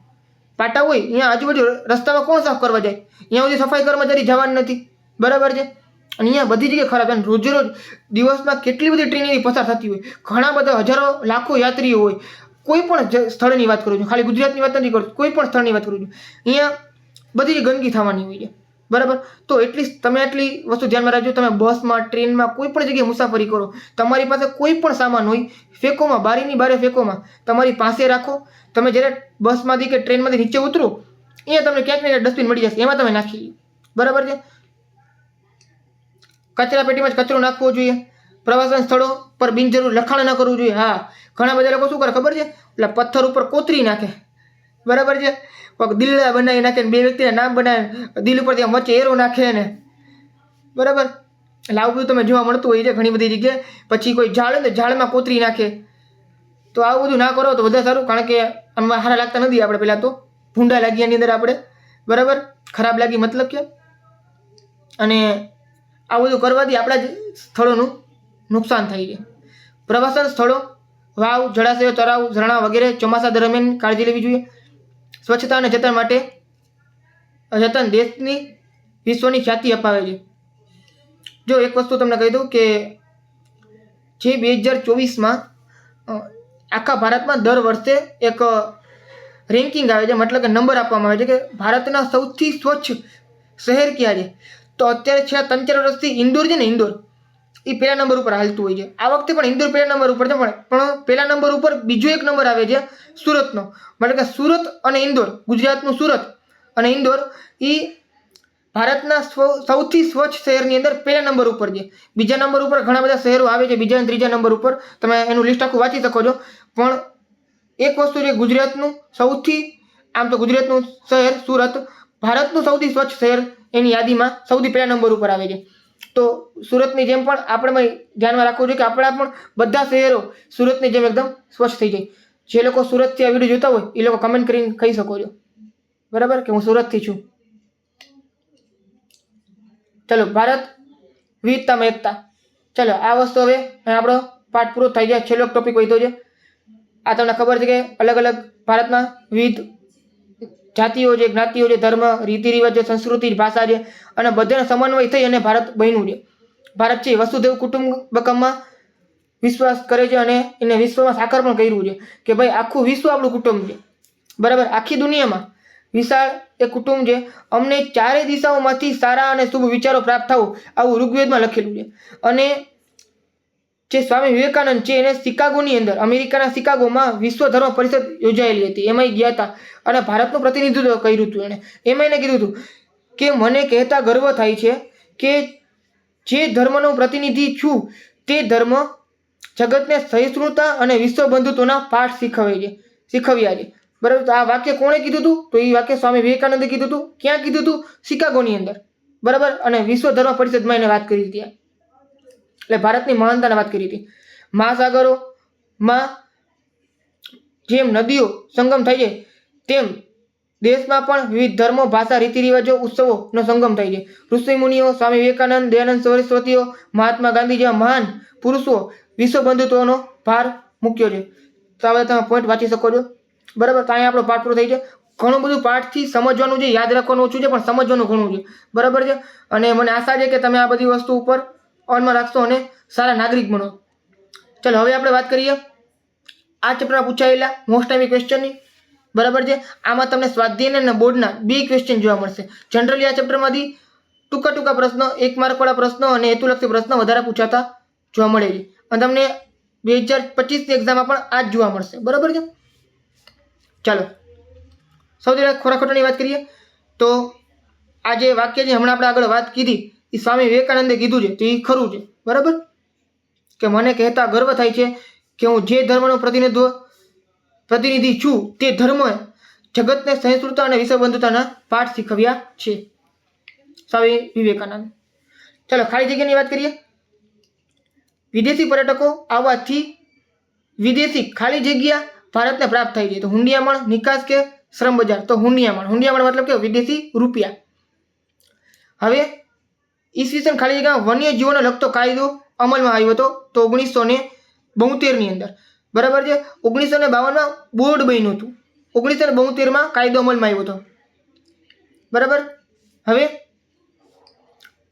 પાટા હોય અહીંયા આજુબાજુ રસ્તામાં કોણ સાફ કરવા જાય? અહીંયા સુધી સફાઈ કર્મચારી જવાનું નથી, બરાબર છે. અને અહીંયા બધી જગ્યાએ ખરાબ. અને રોજે રોજ દિવસમાં કેટલી બધી ટ્રેન એવી પસાર થતી હોય, ઘણા બધા હજારો લાખો યાત્રીઓ હોય. કોઈ પણ સ્થળની વાત કરું છું, ખાલી ગુજરાતની વાત નથી કરતો, કોઈ પણ સ્થળની વાત કરું છું, અહીંયા બધી જ ગંદકી થવાની હોય છે, બરાબર. તો તમે આટલી વસ્તુ ધ્યાનમાં રાખજો. તમે બસમાં, ટ્રેનમાં, કોઈ પણ જગ્યાએ મુસાફરી કરો, તમારી પાસે કોઈ પણ સામાન હોય, ફેંકોમાં, બારીની બારે ફેંકોમાં, તમારી પાસે રાખો. તમે જ્યારે બસમાંથી કે ટ્રેનમાંથી નીચે ઉતરો, અહીંયા તમને ક્યાંક ને ક્યાંક ડસ્ટબિન મળી જશે, એમાં તમે નાખી લો, બરાબર છે. કચરા પેટીમાં જ કચરો નાખવો જોઈએ. પ્રવાસન સ્થળો પર બિનજરૂર લખાણ ન કરવું જોઈએ. હા, ઘણા બધા લોકો શું કરે ખબર છે? એટલે પથ્થર ઉપર કોતરી નાખે, બરાબર છે. કોઈક દિલડા બનાવી નાખે, બે વ્યક્તિના નામ બનાવે, દિલ ઉપર ત્યાં વચ્ચે એરો નાખે ને, બરાબર. એટલે આવું બધું તમે જોવા મળતું હોય છે ઘણી બધી જગ્યાએ. પછી કોઈ ઝાડ હોય ને, ઝાડમાં કોતરી નાખે. તો આવું બધું ના કરો તો વધારે સારું, કારણ કે આમાં સારા લાગતા નથી આપણે. પહેલાં તો ભૂંડા લાગી એની અંદર આપણે, બરાબર. ખરાબ લાગી મતલબ કે. અને આ બધું કરવાથી આપણા જ સ્થળોનું નુકસાન થાય છે. પ્રવાસન સ્થળો, વાવ, જળાશયો, તળાવ, ઝરણા વગેરે ચોમાસા દરમિયાન કાળજી લેવી જોઈએ. સ્વચ્છતા અને જતન માટે દેશની વિશ્વની ખ્યાતિ અપાવે છે. જો એક વસ્તુ તમને કહી દઉં કે જે 2024માં આખા ભારતમાં દર વર્ષે એક રેન્કિંગ આવે છે, મતલબ કે નંબર આપવામાં આવે છે કે ભારતના સૌથી સ્વચ્છ શહેર ક્યાં છે. તો અત્યારે છેલ્લા 3-4 વર્ષથી ઇન્દોર છે ને, ઇન્દોર એ પહેલા નંબર ઉપર હાલતું હોય છે. આ વખતે પણ ઇન્દોર પહેલા નંબર ઉપર છે, પણ પહેલા નંબર ઉપર બીજો એક નંબર આવે છે સુરતનો. મતલબ કે સુરત અને ઇન્દોર, ગુજરાતનું સુરત અને ઇન્દોર એ ભારતના સૌથી સ્વચ્છ શહેરની અંદર પહેલા નંબર ઉપર છે. બીજા નંબર ઉપર ઘણા બધા શહેરો આવે છે, બીજા અને ત્રીજા નંબર ઉપર. તમે એનું લિસ્ટ આખું વાંચી શકો છો. પણ એક વસ્તુ છે, ગુજરાતનું સૌથી, આમ તો ગુજરાતનું શહેર સુરત ભારતનું સૌથી સ્વચ્છ શહેર એની યાદીમાં સૌથી પહેલા નંબર ઉપર આવે છે. તો સુરતની જેમ પણ આપણે ધ્યાનમાં રાખવું જોઈએ કે આપણા પણ બધા શહેરો સુરતની જેમ એકદમ સ્વચ્છ થઈ જાય. જે લોકો સુરતથી આ વિડીયો જોતા હોય એ લોકો કમેન્ટ કરીને કહી શકો છો, બરાબર, કે હું સુરતથી છું. ચલો, ભારત વિવિધતામાં એકતા. ચલો, આ વસ્તુ હવે આપણો પાઠ પૂરો થઈ જાય. છેલ્લો ટોપિક વધ્યો છે. આ તમને ખબર છે કે અલગ અલગ ભારતના વિવિધ જાતિઓ છે, જ્ઞાતિઓ છે, ધર્મ, રીતિ રિવાજ છે, સંસ્કૃતિ, ભાષા છે, અને બધાનો સમન્વય થઈ અને ભારત બન્યું છે. ભારત છે વસુધૈવ કુટુંબકમમાં વિશ્વાસ કરે છે અને એને વિશ્વમાં સાકાર પણ કર્યું છે કે ભાઈ આખું વિશ્વ આપણું કુટુંબ છે, બરાબર. આખી દુનિયામાં વિશાળ એ કુટુંબ છે. અમને ચારે દિશાઓમાંથી સારા અને શુભ વિચારો પ્રાપ્ત થવું, આવું ઋગ્વેદમાં લખેલું છે. અને જે સ્વામી વિવેકાનંદ છે એને શિકાગોની અંદર, અમેરિકાના શિકાગોમાં વિશ્વ ધર્મ પરિષદ યોજાયેલી હતી, એમાં ગયા હતા અને ભારતનું પ્રતિનિધિત્વ કર્યું હતું. એમાં એને કીધું હતું કે મને કહેતા ગર્વ થાય છે કે જે ધર્મનો પ્રતિનિધિ છું તે ધર્મ જગતને સહિષ્ણુતા અને વિશ્વ બંધુત્વના પાઠ શીખવ્યા છે. બરાબર. તો આ વાક્ય કોણે કીધું હતું? તો એ વાક્ય સ્વામી વિવેકાનંદે કીધું હતું. ક્યાં કીધું હતું? શિકાગોની અંદર. બરાબર. અને વિશ્વ ધર્મ પરિષદમાં એને વાત કરી હતી. એટલે ભારતની મહાનતાની વાત કરી હતી. મહાસાગરોમાં જેમ નદીઓ સંગમ થાય છે તેમ દેશમાં પણ વિવિધ ધર્મો, ભાષા, રીતિ રિવાજો, ઉત્સવોનો સંગમ થાય છે. ઋષિ મુનિઓ, સ્વામી વિવેકાનંદ, દયાનંદ સરસ્વતીઓ, મહાત્મા ગાંધી જેવા મહાન પુરુષો વિશ્વ બંધુત્વનો ભાર મૂક્યો છે. તો હવે તમે પોઈન્ટ વાંચી શકો છો. બરાબર. તો અહીંયા આપણો પાઠ પૂરો થઈ છે. ઘણું બધું પાઠથી સમજવાનું છે, યાદ રાખવાનું ઓછું છે, પણ સમજવાનું ઘણું છે. બરાબર છે. અને મને આશા છે કે તમે આ બધી વસ્તુ ઉપર ઓનમાં રાખશો અને સારા નાગરિક બનો. ચલો હવે આપણે વાત કરીએ આ ચેપ્ટરમાં પૂછાયેલા મોસ્ટ ટાઈમ ક્વેશ્ચનની. બરાબર છે. આમાં તમને સ્વાધ્યાય અને બોર્ડના 2 ક્વેશ્ચન જોવા મળશે. જનરલી આ ચેપ્ટરમાંથી ટૂંકા પ્રશ્નો, 1 માર્કવાળા પ્રશ્નો અને હેતુલક્ષી પ્રશ્નો વધારે પૂછાતા જોવા મળે છે. અને તમને 2025ની એક્ઝામમાં પણ આ જ જોવા મળશે. બરાબર છે. ચાલો સૌથી પહેલાં ખોરા ખોટાની વાત કરીએ તો આ જે વાક્ય છે હમણાં આપણે આગળ વાત કીધી એ સ્વામી વિવેકાનંદે કીધું છે તો એ ખરું છે. બરાબર. કે મને કહેતા ગર્વ થાય છે કે હું જે ધર્મનો પ્રતિનિધિ છું તે ધર્મ જગતને સહિષ્ણુતા અને વિશ્વ બંધુતાના પાઠ શીખવ્યા છે. સ્વામી વિવેકાનંદ. ચાલો ખાલી જગ્યાની વાત કરીએ. વિદેશી પર્યટકો આવવાથી વિદેશી ખાલી જગ્યા ભારતને પ્રાપ્ત થાય છે. તો હુંડિયામણ, નિકાસ કે શ્રમ બજાર? તો હુંડિયામણ મતલબ કે વિદેશી રૂપિયા. હવે ઈસવીસન ખાલી જગ્યામાં વન્ય જીવોને લગતો કાયદો અમલમાં આવ્યો હતો તો 1972ની અંદર. બરાબર છે. 1952માં બોર્ડ બન્યું હતું. 1972માં કાયદો અમલમાં આવ્યો હતો. બરાબર. હવે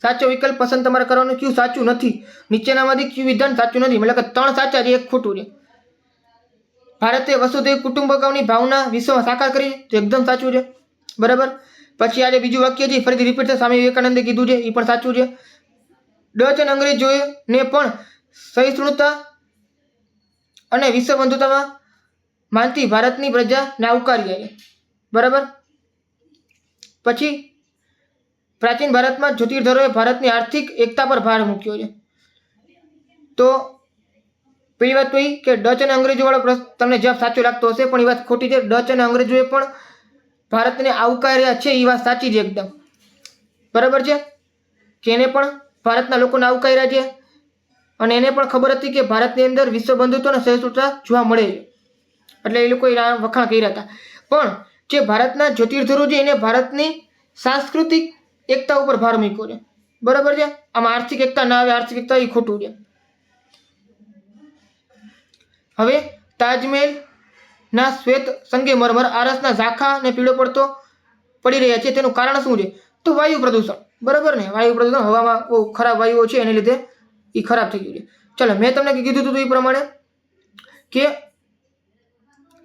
સાચો વિકલ્પ પસંદ તમારે કરવાનો. ક્યુ સાચું નથી? નીચેનામાંથી ક્યુ વિધાન સાચું નથી? મતલબ કે 3 સાચા છે, 1 ખોટું છે. ભારતે વસુધૈવ કુટુંબકમની ભાવના વિશ્વમાં સાકાર કરી તો એકદમ સાચું છે. બરાબર. પછી આજે બીજું વાક્ય છે ફરીથી રિપીટ થાય, સ્વામી વિવેકાનંદે કીધું છે એ પણ સાચું છે. ડચ અને અંગ્રેજોને પણ સહિષ્ણુતા અને વિશ્વ બંધુતામાં માનતી ભારતની પ્રજાને આવકાર્યા છે. બરાબર. પછી પ્રાચીન ભારતમાં જ્યોતિર્ધરોએ ભારતની આર્થિક એકતા પર ભાર મૂક્યો છે. તો પેલી વાત તો એ કે ડચ અને અંગ્રેજો વાળો પ્રશ્ન તમને જવાબ સાચો લાગતો હશે પણ એ વાત ખોટી છે. ડચ અને અંગ્રેજોએ પણ ભારતને આવકાર્યા છે એ વાત સાચી છે એકદમ. બરાબર છે. કે એને પણ ભારતના લોકોને આવકાર્યા છે અને એને પણ ખબર હતી કે ભારતની અંદર વિશ્વ બંધુત્વ અને સહિષ્ણુતા જોવા મળે છે એટલે એ લોકોએ વખાણ કર્યા હતા. પણ જે ભારતના જ્યોતિર્ધરો છે એને ભારતની સાંસ્કૃતિક એકતા ઉપર ભાર મૂક્યો છે. બરાબર છે. આમાં આર્થિક એકતા ના આવે, આર્થિક એકતા એ ખોટું છે. હવે તાજમહેલ ના શ્વેત સંગેમરમર આરસના ઝાંખા ને પીળો પડતો પડી રહ્યા છે તેનું કારણ શું છે? તો વાયુ પ્રદૂષણ. બરાબર ને. વાયુ પ્રદૂષણ, હવામાં બહુ ખરાબ વાયુઓ છે એને લીધે એ ખરાબ થઈ ગયું છે. ચલો મેં તમને કીધું હતું એ પ્રમાણે કે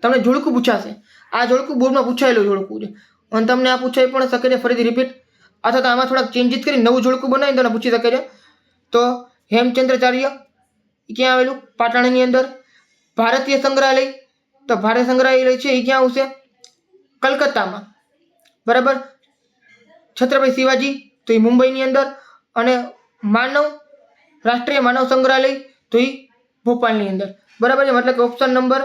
તમને જોડકું પૂછાશે. આ જોડકું બોર્ડમાં પૂછાયેલું જોડકું છે અને તમને આ પૂછાઈ પણ શકે છે ફરીથી રિપીટ, અથવા તો આમાં થોડાક ચેન્જીસ કરી નવું જોડકું બનાવીને તમને પૂછી શકે છે. તો હેમચંદ્રાચાર્ય ક્યાં આવેલું? પાટણની અંદર. ભારતીય સંગ્રહાલય, તો ભારતીય સંગ્રહાલય છે એ ક્યાં આવશે? કલકત્તામાં. બરાબર. છત્રપતિ શિવાજી તો એ મુંબઈની અંદર. અને રાષ્ટ્રીય માનવ સંગ્રહાલય તો એ ભોપાલની અંદર. બરાબર છે. મતલબ કે ઓપ્શન નંબર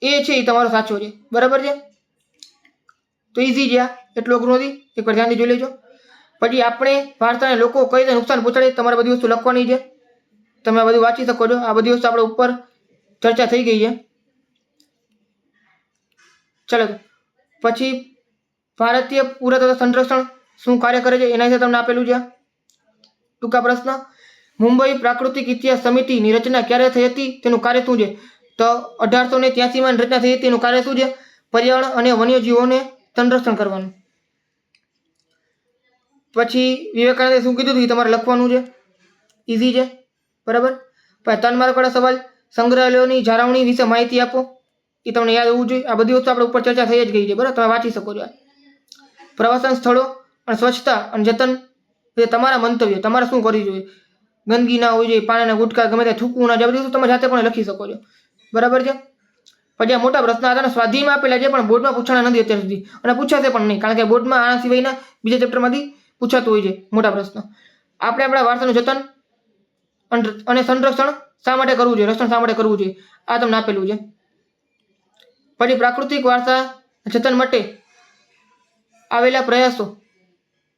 એ છે એ તમારો સાચો છે. બરાબર છે. તો ઇઝી છે, એટલું અઘરું નથી, એકવાર ધ્યાનથી જોઈ લેજો. પછી આપણે વાર્તાને લોકો કઈ રીતે નુકસાન પહોંચાડે તમારે બધી વસ્તુ લખવાની છે. તમે આ બધું વાંચી શકો છો. આ બધી વસ્તુ આપણે ઉપર ચર્ચા થઈ ગઈ છે. ચાલો પછી ભારતીય પુરાતત્વ સંરક્ષણ શું કાર્ય કરે છે એના વિશે તમને આપેલું છે. ટૂંકા પ્રશ્ન. મુંબઈ પ્રાકૃતિક ઇતિહાસ સમિતિની રચના ક્યારે થઈ હતી તેનું કાર્ય શું છે? તો 1883માં રચના થઈ હતી. એનું કાર્ય શું છે? પર્યાવરણ અને વન્યજીવોને સંરક્ષણ કરવાનું. પછી વિવેકાનંદે શું કીધું એ તમારે લખવાનું છે. ઇઝી છે. બરાબર. પછી 3 માર્કવાળા સવાલ, સંગ્રહાલયોની જાળવણી વિશે માહિતી આપો. એ તમને યાદ હોવું જોઈએ. આ બધી વસ્તુ આપણે ઉપર ચર્ચા થઈ જ ગઈ છે. બરાબર. તમે વાંચી શકો છો. પ્રવાસન સ્થળો અને સ્વચ્છતા અને જતન એ તમારા મંતવ્ય, તમારે શું કરવું જોઈએ? ગંદકી ના હોવી જોઈએ, પાણીના ગુટકા ગમે ત્યાં થૂકવું ના, બધી વસ્તુ તમે જાતે પણ લખી શકો છો. બરાબર છે. પછી આ મોટા પ્રશ્ન હતા સ્વાધ્યાયમાં આપેલા છે પણ બોર્ડમાં પૂછાણા નથી અત્યાર સુધી અને પૂછાશે પણ નહીં કારણ કે બોર્ડમાં આના સિવાયના બીજા ચેપ્ટરમાંથી પૂછાતું હોય છે મોટા પ્રશ્ન. આપણે આપણા વારસાનું જતન અને સંરક્ષણ શા માટે કરવું જોઈએ, રક્ષણ શા માટે કરવું જોઈએ, આ તમને આપેલું છે. પછી પ્રાકૃતિક વારસા જતન માટે આવેલા પ્રયાસો,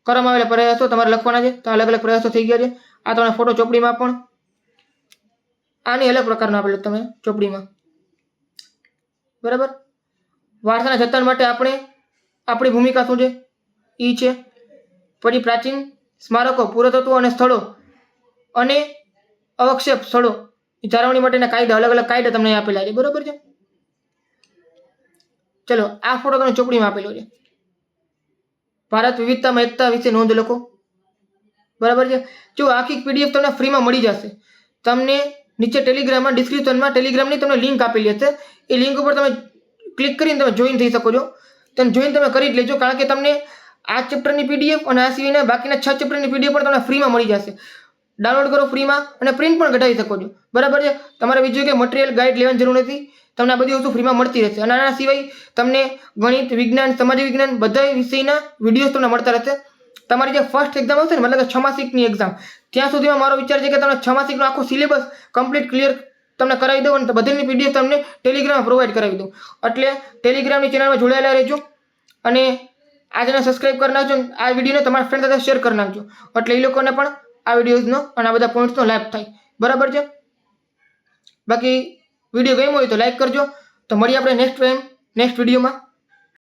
કરવામાં આવેલા પ્રયાસો તમારે લખવાના છે. તો અલગ અલગ પ્રયાસો થઈ ગયા છે. આ તમને ફોટો ચોપડીમાં પણ આની અલગ પ્રકારનો આપેલો તમે ચોપડીમાં, બરાબર. વારસાના જતન માટે આપણી ભૂમિકા શું છે એ છે. પછી પ્રાચીન સ્મારકો, પુરાતત્વો અને સ્થળો અને અવક્ષેપ સ્થળો જાળવણી માટેના કાયદા, અલગ અલગ કાયદા તમને આપેલા છે, બરોબર છે. ચલો આ ફોટો તમને ચોપડીમાં આપેલો છે. ભારત વિવિધતામાં એકતા વિશે નોંધ લખો, બરાબર છે. જો આખી પીડીએફ તમને ફ્રીમાં મળી જશે. તમને નીચે ટેલિગ્રામમાં ડિસ્ક્રિપ્શનમાં ટેલિગ્રામની તમને લિંક આપેલી હશે. એ લિંક ઉપર તમે ક્લિક કરીને તમે જોઈન થઈ શકો છો. તમે જોઈન તમે કરી જ લેજો, કારણ કે તમને આ ચેપ્ટરની પીડીએફ અને આ સિવાયના બાકીના 6 ચેપ્ટરની પીડીએફ પણ તમને ફ્રીમાં મળી જશે. ડાઉનલોડ કરો ફ્રીમાં અને પ્રિન્ટ પણ કઢાવી શકો છો, બરાબર છે. તમારે બીજું કે મટીરિયલ ગાઈડ લેવાની જરૂર નથી, તમને આ બધી વસ્તુ ફ્રીમાં મળતી રહેશે. અને આના સિવાય તમને ગણિત, વિજ્ઞાન, સમાજ વિજ્ઞાન બધા વિષયના વિડીયોઝ તમને મળતા રહેશે. તમારી જે ફર્સ્ટ એક્ઝામ આવશે ને, મતલબ કે 6 માસિકની એક્ઝામ, ત્યાં સુધીમાં મારો વિચાર છે કે તમને 6 માસિકનો આખો સિલેબસ કમ્પ્લીટ ક્લિયર તમને કરાવી દઉં અને બધીની પીડીએફ તમને ટેલિગ્રામમાં પ્રોવાઈડ કરાવી દઉં. એટલે ટેલિગ્રામની ચેનલમાં જોડાયેલા રહેજો અને આજને સબસ્ક્રાઇબ કરી નાખજો. આ વિડીયોને તમારા ફ્રેન્ડ સાથે શેર કરી નાખજો, એટલે એ લોકોને પણ આ વિડીયોઝનો અને આ બધા પોઈન્ટ્સનો લાભ થાય, બરાબર છે. બાકી વિડીયો ગમ્યો હોય તો લાઈક કરજો. તો મળીએ આપણે નેક્સ્ટ વિડીયોમાં.